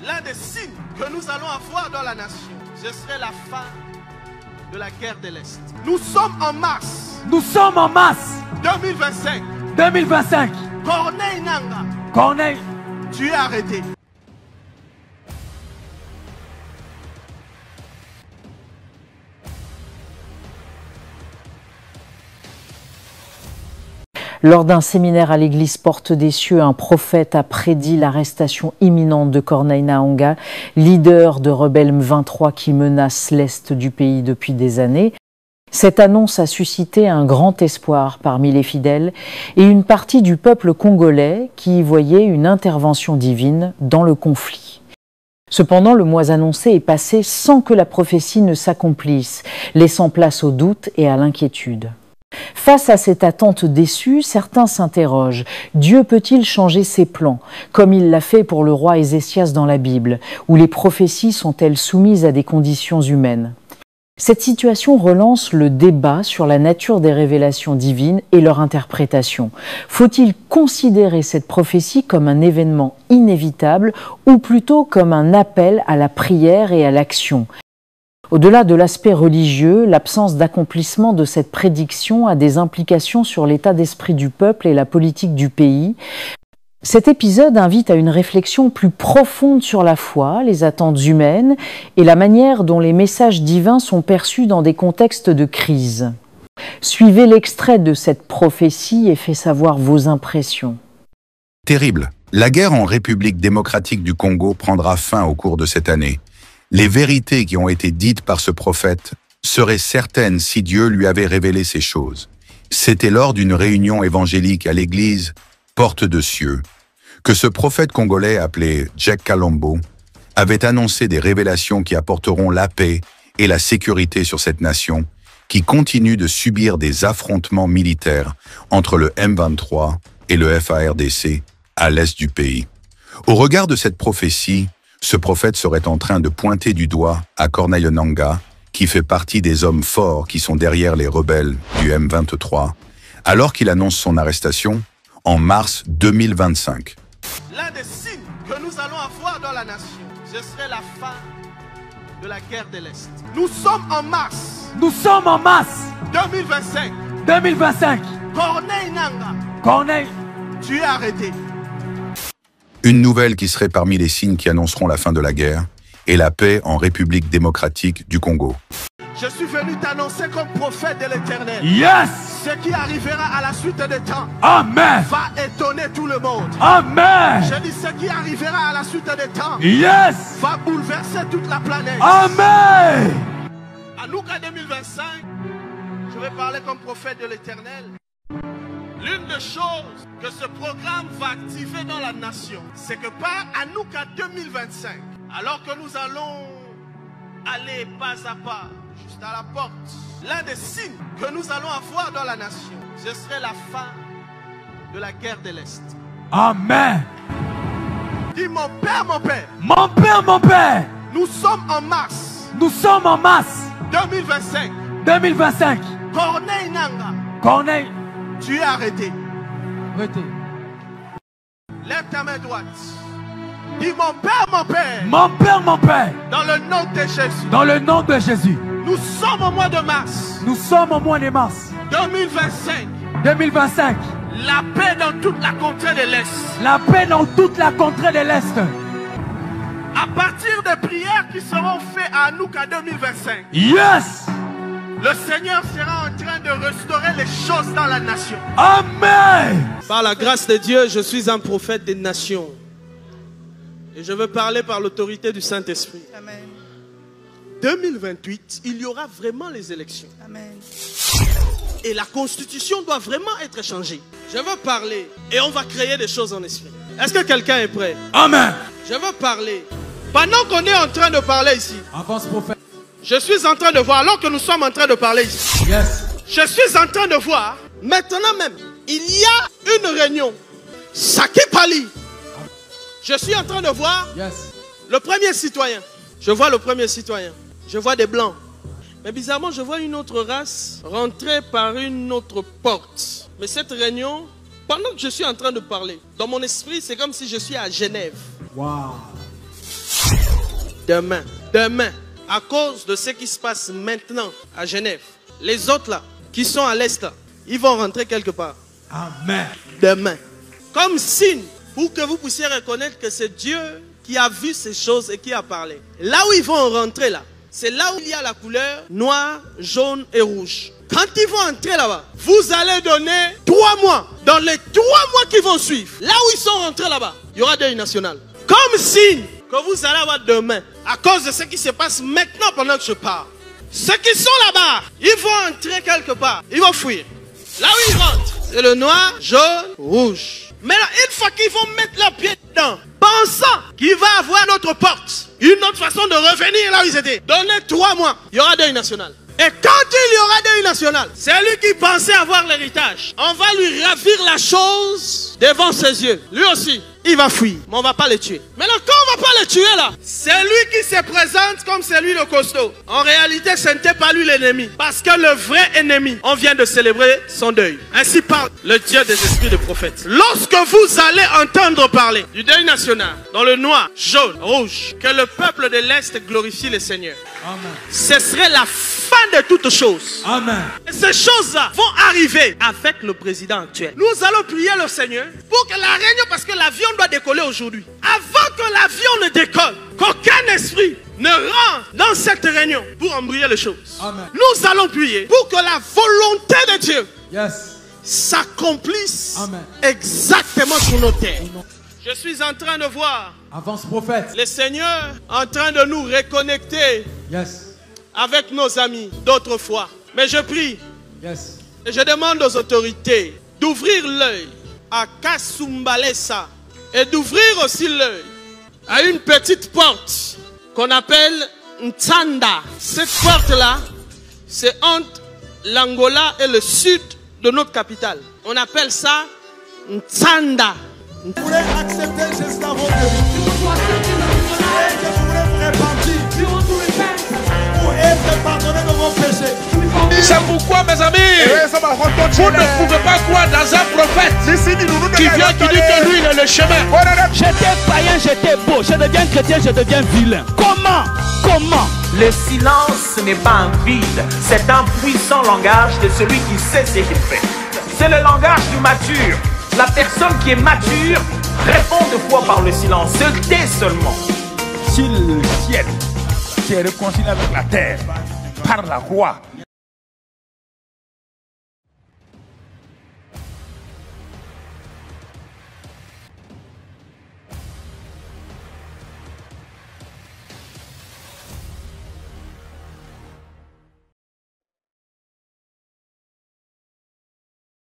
L'un des signes que nous allons avoir dans la nation, ce serait la fin de la guerre de l'Est. Nous sommes en mars. Nous sommes en mars 2025. 2025. Corneille Nangaa, Corneille, tu es arrêté. Lors d'un séminaire à l'église Porte des Cieux, un prophète a prédit l'arrestation imminente de Corneille Nangaa, leader de rebelles M23 qui menacent l'est du pays depuis des années. Cette annonce a suscité un grand espoir parmi les fidèles et une partie du peuple congolais qui y voyait une intervention divine dans le conflit. Cependant, le mois annoncé est passé sans que la prophétie ne s'accomplisse, laissant place au doute et à l'inquiétude. Face à cette attente déçue, certains s'interrogent. Dieu peut-il changer ses plans, comme il l'a fait pour le roi Ézéchias dans la Bible, où les prophéties sont-elles soumises à des conditions humaines? Cette situation relance le débat sur la nature des révélations divines et leur interprétation. Faut-il considérer cette prophétie comme un événement inévitable ou plutôt comme un appel à la prière et à l'action? Au-delà de l'aspect religieux, l'absence d'accomplissement de cette prédiction a des implications sur l'état d'esprit du peuple et la politique du pays. Cet épisode invite à une réflexion plus profonde sur la foi, les attentes humaines et la manière dont les messages divins sont perçus dans des contextes de crise. Suivez l'extrait de cette prophétie et faites savoir vos impressions. Terrible. La guerre en République démocratique du Congo prendra fin au cours de cette année. Les vérités qui ont été dites par ce prophète seraient certaines si Dieu lui avait révélé ces choses. C'était lors d'une réunion évangélique à l'église Porte de Cieux que ce prophète congolais appelé Jack Kalombo avait annoncé des révélations qui apporteront la paix et la sécurité sur cette nation qui continue de subir des affrontements militaires entre le M23 et le FARDC à l'est du pays. Au regard de cette prophétie, ce prophète serait en train de pointer du doigt à Corneille Nangaa, qui fait partie des hommes forts qui sont derrière les rebelles du M23, alors qu'il annonce son arrestation en mars 2025. L'un des signes que nous allons avoir dans la nation, ce serait la fin de la guerre de l'Est. Nous sommes en mars. nous sommes en mars 2025. 2025. Corneille Nangaa, Corneille, tu es arrêté. Une nouvelle qui serait parmi les signes qui annonceront la fin de la guerre et la paix en République démocratique du Congo. Je suis venu t'annoncer comme prophète de l'Éternel. yes, Ce qui arrivera à la suite des temps amen, va étonner tout le monde. amen, Je dis ce qui arrivera à la suite des temps yes, va bouleverser toute la planète. amen. À Nangaa 2025, je vais parler comme prophète de l'Éternel. L'une des choses que ce programme va activer dans la nation, c'est que par Nangaa 2025, alors que nous allons aller pas à pas, juste à la porte, l'un des signes que nous allons avoir dans la nation, ce serait la fin de la guerre de l'Est. Amen. Dis mon père, Mon père, mon père, nous sommes en mars nous sommes en mars 2025. 2025. Corneille Nangaa, Corneille, tu es arrêté. arrêtez. Lève ta main droite. Dis mon père, Mon père, mon père, dans le nom de Jésus. dans le nom de Jésus, Nous sommes au mois de mars nous sommes au mois de mars 2025. 2025. La paix dans toute la contrée de l'Est. La paix dans toute la contrée de l'Est. À partir des prières qui seront faites à Nangaa 2025, Yes, le Seigneur sera en train de restaurer les choses dans la nation. amen. Par la grâce de Dieu, je suis un prophète des nations. Et je veux parler par l'autorité du Saint-Esprit. Amen. 2028, il y aura vraiment les élections. Amen. Et la constitution doit vraiment être changée. Je veux parler et on va créer des choses en esprit. Est-ce que quelqu'un est prêt? Amen. Je veux parler. Pendant qu'on est en train de parler ici, Avance, prophète. je suis en train de voir, alors que nous sommes en train de parler ici, Yes. je suis en train de voir, maintenant même, il y a une réunion. Saki Pali. Je suis en train de voir Yes. le premier citoyen. Je vois le premier citoyen. Je vois des blancs. Mais bizarrement, je vois une autre race rentrer par une autre porte. Mais cette réunion, pendant que je suis en train de parler, dans mon esprit, c'est comme si je suis à Genève. Wow. Demain. Demain. À cause de ce qui se passe maintenant à Genève. Les autres là, qui sont à l'Est là, ils vont rentrer quelque part. Amen. Demain. Comme signe, pour que vous puissiez reconnaître que c'est Dieu qui a vu ces choses et qui a parlé. Là où ils vont rentrer là, c'est là où il y a la couleur noir, jaune et rouge. Quand ils vont entrer là-bas, vous allez donner 3 mois. Dans les 3 mois qui vont suivre, là où ils sont rentrés là-bas, il y aura deuil national. Comme signe que vous allez avoir demain, à cause de ce qui se passe maintenant pendant que je parle. Ceux qui sont là-bas, ils vont entrer quelque part, ils vont fuir. Là où ils rentrent, c'est le noir, jaune, rouge. Mais là, une fois qu'ils vont mettre leurs pieds dedans, pensant qu'il va avoir une autre porte, une autre façon de revenir là où ils étaient, donnez 3 mois, il y aura deuil national. Et quand il y aura deuil national, c'est lui qui pensait avoir l'héritage. On va lui ravir la chose devant ses yeux. Lui aussi, il va fuir, mais on ne va pas le tuer. Maintenant, quand on ne va pas le tuer là, c'est lui qui se présente comme celui le costaud. En réalité, ce n'était pas lui l'ennemi. Parce que le vrai ennemi, on vient de célébrer son deuil. Ainsi parle le Dieu des esprits de prophètes. Lorsque vous allez entendre parler du deuil national, dans le noir, jaune, rouge, que le peuple de l'Est glorifie le Seigneur. Amen. Ce serait la fin de toutes choses. Amen. Et ces choses-là vont arriver avec le président actuel. Nous allons prier le Seigneur pour que la réunion, parce que l'avion doit décoller aujourd'hui. Avant que l'avion ne décolle, qu'aucun esprit ne rentre dans cette réunion pour embrouiller les choses. Amen. Nous allons prier pour que la volonté de Dieu s'accomplisse exactement sur nos terres. Je suis en train de voir Avance prophète. le Seigneur en train de nous reconnecter avec nos amis d'autrefois. Mais je prie et je demande aux autorités d'ouvrir l'œil à Kasumbalesa et d'ouvrir aussi l'œil à une petite porte qu'on appelle Ntsanda. Cette porte-là, c'est entre l'Angola et le sud de notre capitale. On appelle ça Ntsanda. Vous voulez accepter Jésus dans votre vie. Je voudrais vous repentir. Pour être pardonné de vos péchés. C'est pourquoi, mes amis, vous ne pouvez pas croire dans un prophète qui vient qui dit que lui, il est le chemin. J'étais païen, j'étais beau. Je deviens chrétien, je deviens vilain. Comment? Le silence n'est pas un vide, c'est un puissant langage de celui qui sait ce qu'il fait. C'est le langage du mature. La personne qui est mature répond de fois par le silence, se tait seulement. Si le ciel s'est réconcilié avec la terre par la croix,